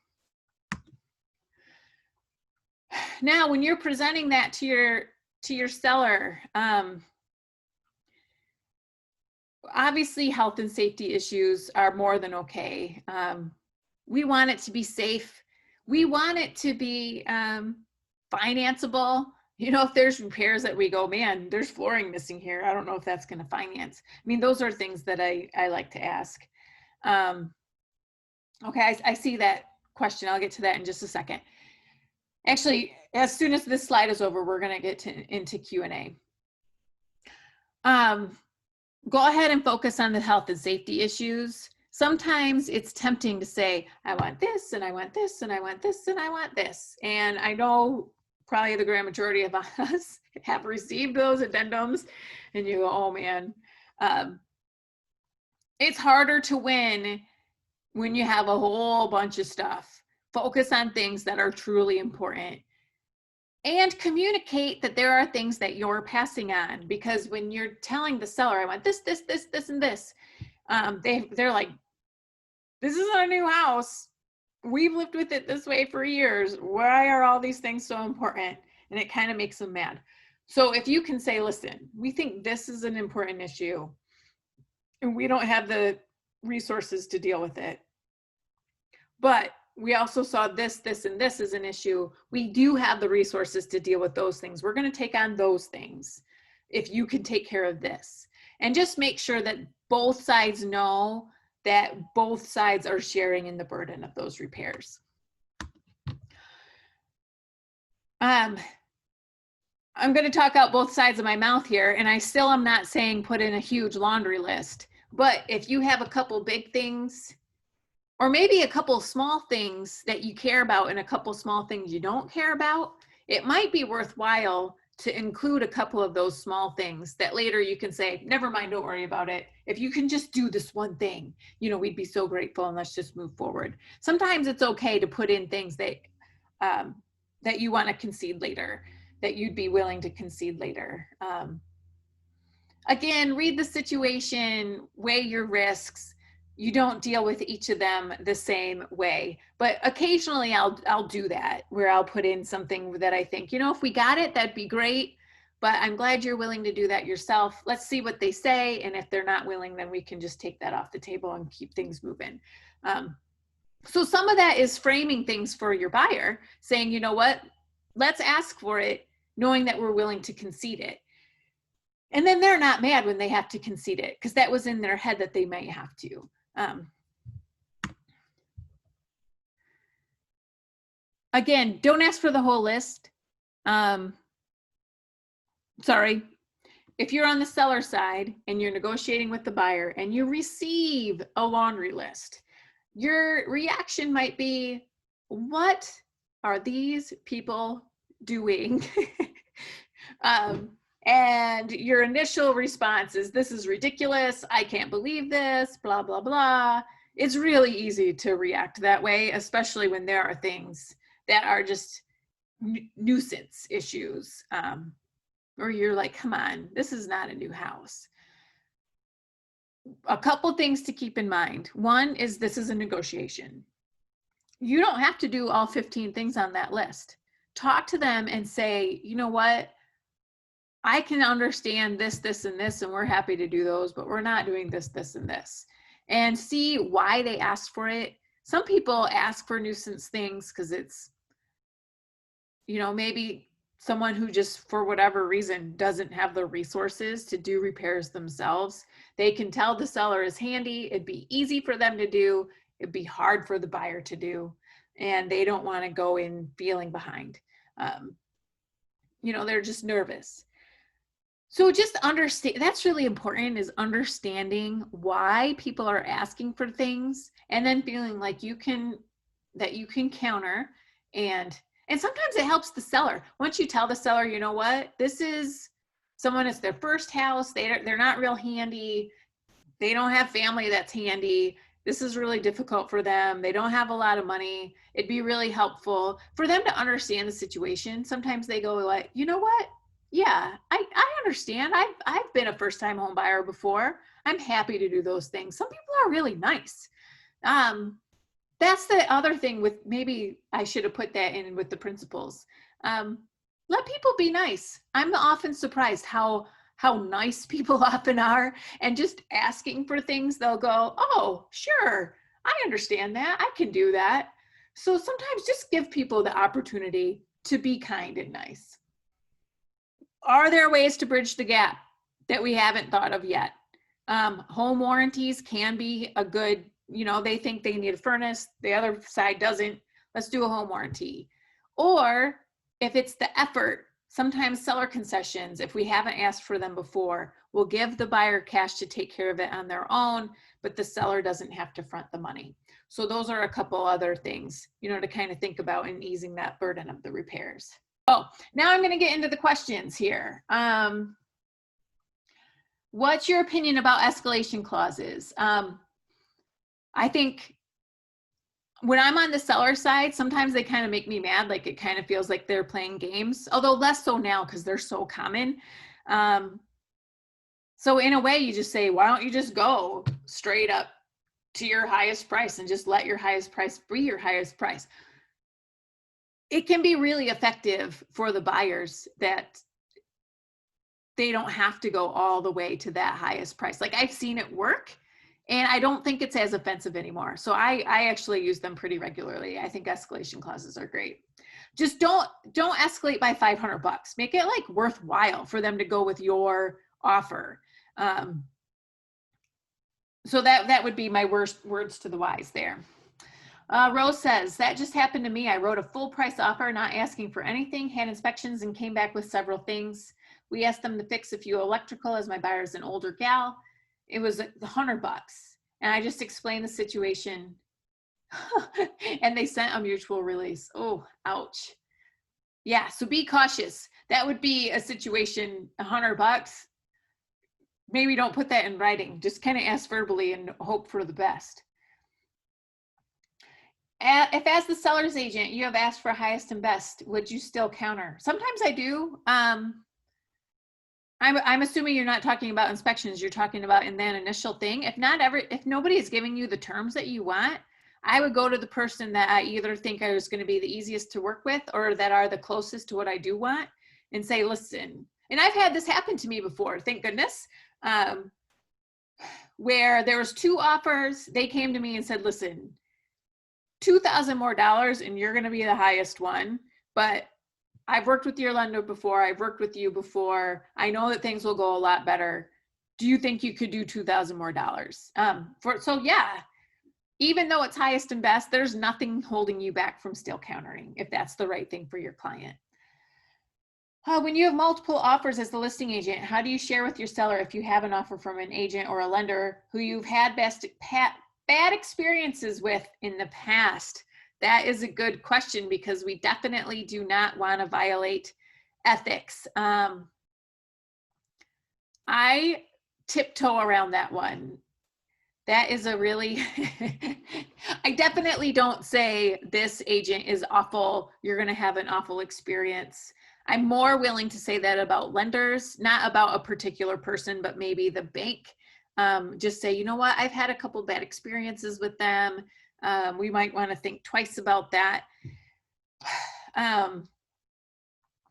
A: Now, when you're presenting that to your seller, obviously health and safety issues are more than okay. We want it to be safe. We want it to be financeable. You know, if there's repairs that we go, man, there's flooring missing here, I don't know if that's going to finance. I mean, those are things that I like to ask. Okay, I see that question. I'll get to that in just a second. Actually, as soon as this slide is over, we're going to get into Q&A. Go ahead and focus on the health and safety issues. Sometimes it's tempting to say, I want this, and I want this, and I want this, and I want this. And I know probably the grand majority of us have received those addendums, and you go, oh man. It's harder to win when you have a whole bunch of stuff. Focus on things that are truly important. And communicate that there are things that you're passing on, because when you're telling the seller, I want this, this, this, this, and this, they're like, this is our new house. We've lived with it this way for years. Why are all these things so important? And it kind of makes them mad. So if you can say, listen, we think this is an important issue and we don't have the resources to deal with it, but we also saw this, this, and this as an issue. We do have the resources to deal with those things. We're going to take on those things if you can take care of this. And just make sure that both sides know that both sides are sharing in the burden of those repairs. I'm going to talk out both sides of my mouth here, and I still am not saying put in a huge laundry list. But if you have a couple big things, or maybe a couple small things that you care about and a couple small things you don't care about, it might be worthwhile to include a couple of those small things that later you can say, never mind, don't worry about it. If you can just do this one thing, you know, we'd be so grateful, and let's just move forward. Sometimes it's okay to put in things that that you want to concede later, that you'd be willing to concede later. Again, read the situation, weigh your risks. You don't deal with each of them the same way, but occasionally I'll do that, where I'll put in something that I think, you know, if we got it, that'd be great, but I'm glad you're willing to do that yourself. Let's see what they say. And if they're not willing, then we can just take that off the table and keep things moving. So some of that is framing things for your buyer, saying, you know what, let's ask for it, knowing that we're willing to concede it. And then they're not mad when they have to concede it, because that was in their head that they might have to. Again, don't ask for the whole list. Sorry. If you're on the seller side and you're negotiating with the buyer and you receive a laundry list, your reaction might be, what are these people doing? And your initial response is, this is ridiculous. I can't believe this, blah, blah, blah. It's really easy to react that way, especially when there are things that are just nuisance issues, or you're like, come on, this is not a new house. A couple things to keep in mind. One is, this is a negotiation. You don't have to do all 15 things on that list. Talk to them and say, you know what? I can understand this, this, and this, and we're happy to do those, but we're not doing this, this, and this. And see why they asked for it. Some people ask for nuisance things because it's, you know, maybe someone who just, for whatever reason, doesn't have the resources to do repairs themselves. They can tell the seller is handy. It'd be easy for them to do. It'd be hard for the buyer to do. And they don't want to go in feeling behind. You know, they're just nervous. So just understand, that's really important, is understanding why people are asking for things, and then feeling like that you can counter. And sometimes it helps the seller. Once you tell the seller, you know what, this is someone, it's their first house. They're not real handy. They don't have family that's handy. This is really difficult for them. They don't have a lot of money. It'd be really helpful for them to understand the situation. Sometimes they go like, you know what? Yeah, I understand. I've been a first-time home buyer before. I'm happy to do those things. Some people are really nice. That's the other thing with, maybe I should have put that in with the principles. Let people be nice. I'm often surprised how nice people often are, and just asking for things, they'll go, oh, sure, I understand that. I can do that. So sometimes just give people the opportunity to be kind and nice. Are there ways to bridge the gap that we haven't thought of yet? Home warranties can be a good, you know, they think they need a furnace, the other side doesn't. Let's do a home warranty. Or if it's the effort, sometimes seller concessions, if we haven't asked for them before, we'll give the buyer cash to take care of it on their own, but the seller doesn't have to front the money. So those are a couple other things, you know, to kind of think about in easing that burden of the repairs. Oh, now I'm going to get into the questions here. What's your opinion about escalation clauses? I think when I'm on the seller side, sometimes they kind of make me mad. Like, it kind of feels like they're playing games, although less so now because they're so common. So in a way, you just say, why don't you just go straight up to your highest price and just let your highest price be your highest price? It can be really effective for the buyers that they don't have to go all the way to that highest price. Like, I've seen it work, and I don't think it's as offensive anymore. So I actually use them pretty regularly. I think escalation clauses are great. Just don't escalate by $500. Make it like worthwhile for them to go with your offer. So that would be my worst words to the wise there. Rose says, that just happened to me. I wrote a full price offer, not asking for anything, had inspections and came back with several things. We asked them to fix a few electrical as my buyer's an older gal. It was $100. And I just explained the situation and they sent a mutual release. Oh, ouch. Yeah, so be cautious. That would be a situation, $100. Maybe don't put that in writing. Just kind of ask verbally and hope for the best. If as the seller's agent, you have asked for highest and best, would you still counter? Sometimes I do. I'm assuming you're not talking about inspections. You're talking about in that initial thing. If nobody is giving you the terms that you want, I would go to the person that I either think is going to be the easiest to work with or that are the closest to what I do want and say, listen, and I've had this happen to me before, thank goodness, where there was 2 offers. They came to me and said, listen, $2,000 more and you're going to be the highest one, but I've worked with your lender before. I've worked with you before. I know that things will go a lot better. Do you think you could do $2,000 more? So yeah, even though it's highest and best, there's nothing holding you back from still countering if that's the right thing for your client. When you have multiple offers as the listing agent, how do you share with your seller if you have an offer from an agent or a lender who you've had bad experiences with in the past? That is a good question because we definitely do not want to violate ethics. I tiptoe around that one. That is a really, I definitely don't say this agent is awful. You're going to have an awful experience. I'm more willing to say that about lenders, not about a particular person, but maybe the bank. Just say, you know what, I've had a couple bad experiences with them. We might want to think twice about that. And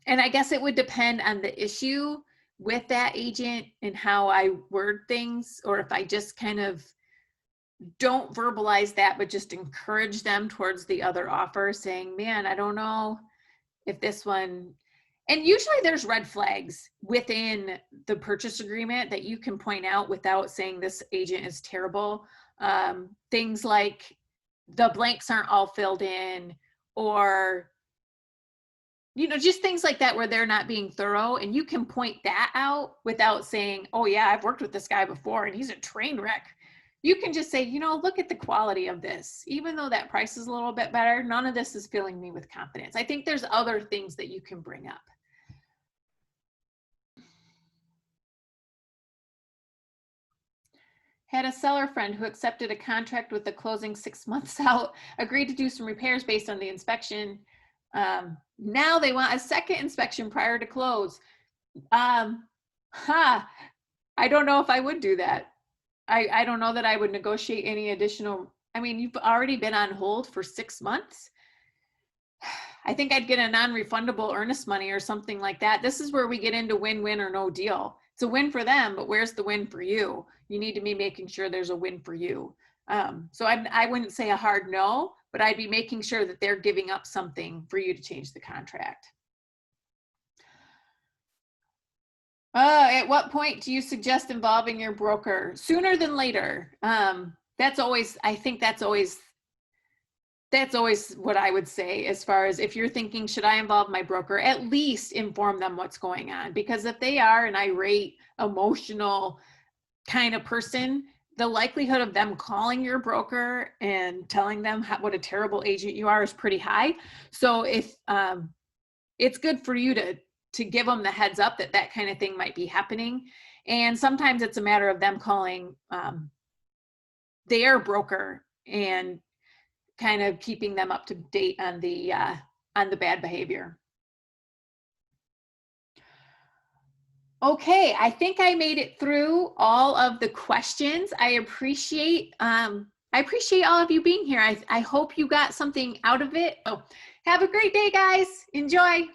A: I guess it would depend on the issue with that agent and how I word things, or if I just kind of don't verbalize that, but just encourage them towards the other offer, saying, man, I don't know if this one, and usually there's red flags within the purchase agreement that you can point out without saying this agent is terrible. Things like the blanks aren't all filled in, or, you know, just things like that where they're not being thorough, and you can point that out without saying, oh yeah, I've worked with this guy before and he's a train wreck. You can just say, you know, look at the quality of this. Even though that price is a little bit better, none of this is filling me with confidence. I think there's other things that you can bring up. Had a seller friend who accepted a contract with the closing 6 months out, agreed to do some repairs based on the inspection. Now they want a second inspection prior to close. I don't know if I would do that. I don't know that I would negotiate any additional. I mean, you've already been on hold for 6 months. I think I'd get a non-refundable earnest money or something like that. This is where we get into win-win or no deal. It's a win for them, but where's the win for you? You need to be making sure there's a win for you. So I wouldn't say a hard no, but I'd be making sure that they're giving up something for you to change the contract. At what point do you suggest involving your broker? Sooner than later. That's always, I think that's always what I would say, as far as if you're thinking, should I involve my broker? At least inform them what's going on, because if they are an irate, emotional kind of person, the likelihood of them calling your broker and telling them what a terrible agent you are is pretty high. So if it's good for you to give them the heads up that that kind of thing might be happening. And sometimes it's a matter of them calling their broker and kind of keeping them up to date on the bad behavior. Okay, I think I made it through all of the questions. I appreciate all of you being here. I hope you got something out of it. Oh, have a great day, guys. Enjoy.